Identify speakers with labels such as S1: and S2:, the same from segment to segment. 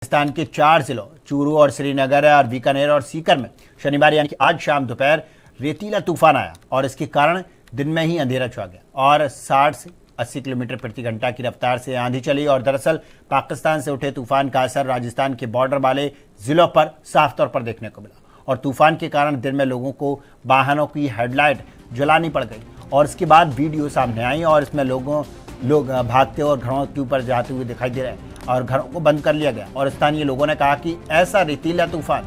S1: राजस्थान के 4 जिलों चूरू और श्रीनगर और बीकानेर और सीकर में शनिवार यानी कि आज शाम दोपहर रेतीला तूफान आया और इसके कारण दिन में ही अंधेरा छा गया और 60 से 80 किलोमीटर प्रति घंटा की रफ्तार से आंधी चली। और दरअसल पाकिस्तान से उठे तूफान का असर राजस्थान के बॉर्डर वाले जिलों पर साफ तौर पर देखने को मिला और तूफान के कारण दिन में लोगों को वाहनों की हेडलाइट जलानी पड़ गई और इसके बाद वीडियो सामने आई और इसमें लोग भागते और घरों के ऊपर जाते हुए दिखाई दे रहे हैं और घरों को बंद कर लिया गया। और स्थानीय लोगों ने कहा कि ऐसा रेतीला तूफान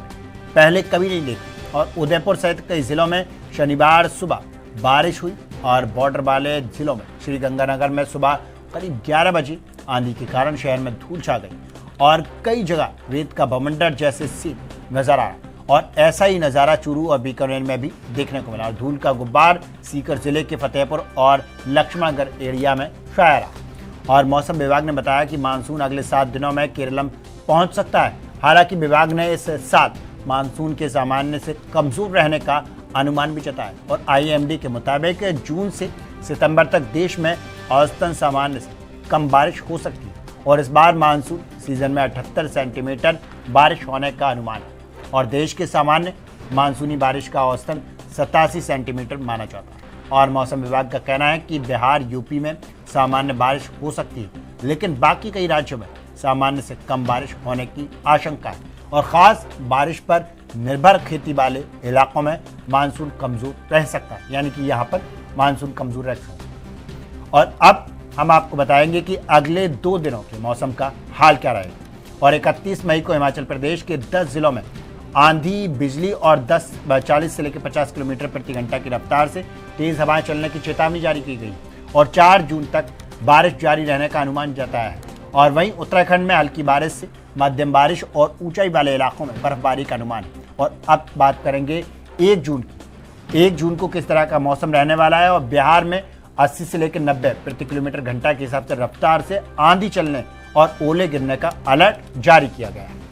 S1: पहले कभी नहीं देखा। और उदयपुर सहित कई जिलों में शनिवार सुबह बारिश हुई और बॉर्डर वाले जिलों में श्रीगंगानगर में सुबह करीब 11 बजे आंधी के कारण शहर में धूल छा गई और कई जगह रेत का बवंडर जैसे सीन नजर आया। और ऐसा ही नज़ारा चूरू और बीकानेर में भी देखने को मिला और धूल का गुब्बार सीकर जिले के फतेहपुर और लक्ष्मणगढ़ एरिया में छाया रहा। और मौसम विभाग ने बताया कि मानसून अगले 7 दिनों में केरलम पहुंच सकता है। हालांकि विभाग ने इस 7 मानसून के सामान्य से कमजोर रहने का अनुमान भी जताया और IMD के मुताबिक जून से सितंबर तक देश में औसतन सामान्य से कम बारिश हो सकती है और इस बार मानसून सीजन में 78 सेंटीमीटर बारिश होने का अनुमान है और देश के सामान्य मानसूनी बारिश का औसतन 87 सेंटीमीटर माना जाता है। और मौसम विभाग का कहना है कि बिहार यूपी में सामान्य बारिश हो सकती है, लेकिन बाकी कई राज्यों में सामान्य से कम बारिश होने की आशंका है और ख़ास बारिश पर निर्भर खेती वाले इलाकों में मानसून कमज़ोर रह सकता है, यानी कि यहाँ पर मानसून कमज़ोर रह सकता है। और अब हम आपको बताएंगे कि अगले 2 दिनों के मौसम का हाल क्या रहेगा। और 31 मई को हिमाचल प्रदेश के 10 जिलों में आंधी, बिजली और 40 से लेकर 50 किलोमीटर प्रति घंटा की रफ्तार से तेज हवाएं चलने की चेतावनी जारी की गई और 4 जून तक बारिश जारी रहने का अनुमान जताया है। और वहीं उत्तराखंड में हल्की बारिश से मध्यम बारिश और ऊंचाई वाले इलाकों में बर्फबारी का अनुमान है। और अब बात करेंगे 1 जून की। 1 जून को किस तरह का मौसम रहने वाला है। और बिहार में 80 से लेकर 90 प्रति किलोमीटर घंटा के हिसाब से रफ्तार से आंधी चलने और ओले गिरने का अलर्ट जारी किया गया है।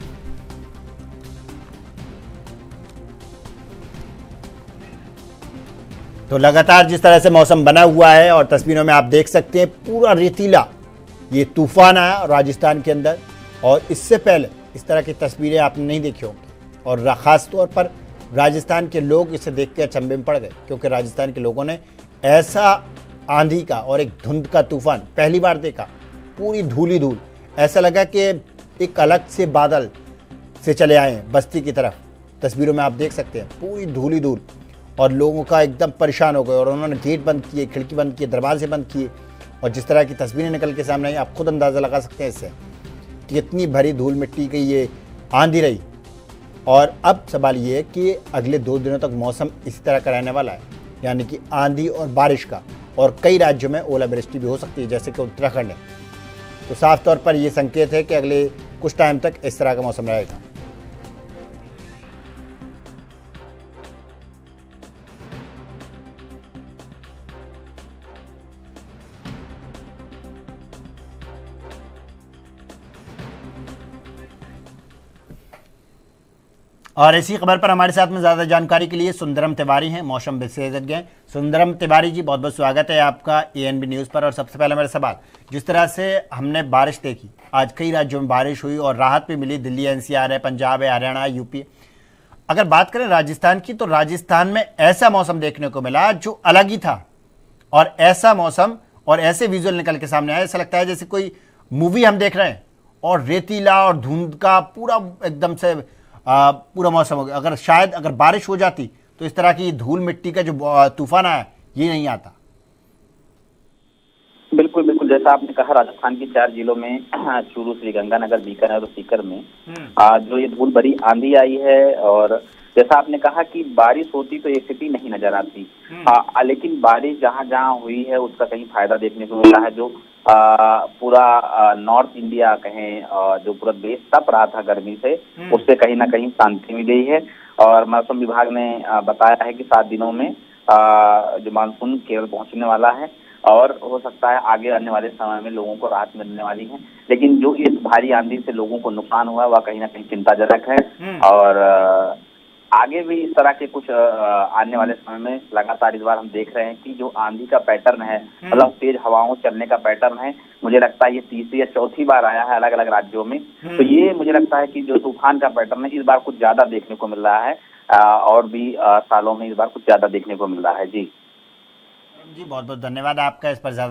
S1: तो लगातार जिस तरह से मौसम बना हुआ है और तस्वीरों में आप देख सकते हैं पूरा रेतीला ये तूफान आया राजस्थान के अंदर और इससे पहले इस तरह की तस्वीरें आपने नहीं देखी होंगी और ख़ास तौर पर राजस्थान के लोग इसे देख के अचंभे में पड़ गए क्योंकि राजस्थान के लोगों ने ऐसा आंधी का और एक धुंध का तूफान पहली बार देखा। पूरी धूल ही धूल, ऐसा लगा कि एक अलग से बादल से चले आए हैं बस्ती की तरफ। तस्वीरों में आप देख सकते हैं पूरी धूल ही धूल और लोगों का एकदम परेशान हो गए और उन्होंने गेट बंद किए, खिड़की बंद किए, दरवाजे बंद किए और जिस तरह की तस्वीरें निकल के सामने आई आप खुद अंदाज़ा लगा सकते हैं इससे कि इतनी भरी धूल मिट्टी की ये आंधी रही। और अब सवाल ये है कि अगले 2 दिनों तक मौसम इसी तरह का रहने वाला है, यानी कि आंधी और बारिश का, और कई राज्यों में ओलावृष्टि भी हो सकती है जैसे कि उत्तराखंड है। तो साफ तौर पर यह संकेत है कि अगले कुछ टाइम तक इस तरह का मौसम रहेगा। और इसी खबर पर हमारे साथ में ज़्यादा जानकारी के लिए सुंदरम तिवारी हैं, मौसम विशेषज्ञ हैं। सुंदरम तिवारी जी, बहुत बहुत स्वागत है आपका ANB न्यूज़ पर। और सबसे पहले मेरा सवाल, जिस तरह से हमने बारिश देखी, आज कई राज्यों में बारिश हुई और राहत भी मिली, दिल्ली NCR है, पंजाब है, हरियाणा, यूपी। अगर बात करें राजस्थान की, तो राजस्थान में ऐसा मौसम देखने को मिला जो अलग ही था और ऐसा मौसम और ऐसे विजुअल निकल के सामने आया, ऐसा लगता है जैसे कोई मूवी हम देख रहे हैं। और रेतीला और धुंध का पूरा एकदम से पूरा मौसम हो गया। अगर बारिश हो जाती तो इस तरह की धूल मिट्टी का जो तूफान आया ये नहीं आता।
S2: बिल्कुल बिल्कुल, जैसा आपने कहा, राजस्थान के 4 जिलों में चूरू, श्रीगंगानगर, बीकानेर और सीकर में जो ये धूल भरी आंधी आई है और जैसा आपने कहा कि बारिश होती तो ये स्थिति नहीं नजर आती। लेकिन बारिश जहाँ जहाँ हुई है उसका कहीं फायदा देखने को मिला है। जो पूरा नॉर्थ इंडिया कहें, जो पूरा देश तप रहा था गर्मी से, उससे कहीं ना कहीं शांति मिल गई है। और मौसम विभाग ने बताया है कि 7 दिनों में जो मानसून केरल पहुंचने वाला है और हो सकता है आगे आने वाले समय में लोगों को राहत मिलने वाली है। लेकिन जो इस भारी आंधी से लोगों को नुकसान हुआ वह कहीं ना कहीं चिंताजनक है। और आगे भी इस तरह के कुछ आने वाले समय में लगातार इस बार हम देख रहे हैं कि जो आंधी का पैटर्न है, मतलब तेज हवाओं चलने का पैटर्न है, मुझे लगता है ये तीसरी या चौथी बार आया है अलग अलग राज्यों में। तो ये मुझे लगता है कि जो तूफान का पैटर्न है इस बार कुछ ज्यादा देखने को मिल रहा है, और भी सालों में इस बार कुछ ज्यादा देखने को मिल रहा है। जी
S1: बहुत बहुत धन्यवाद आपका इस पर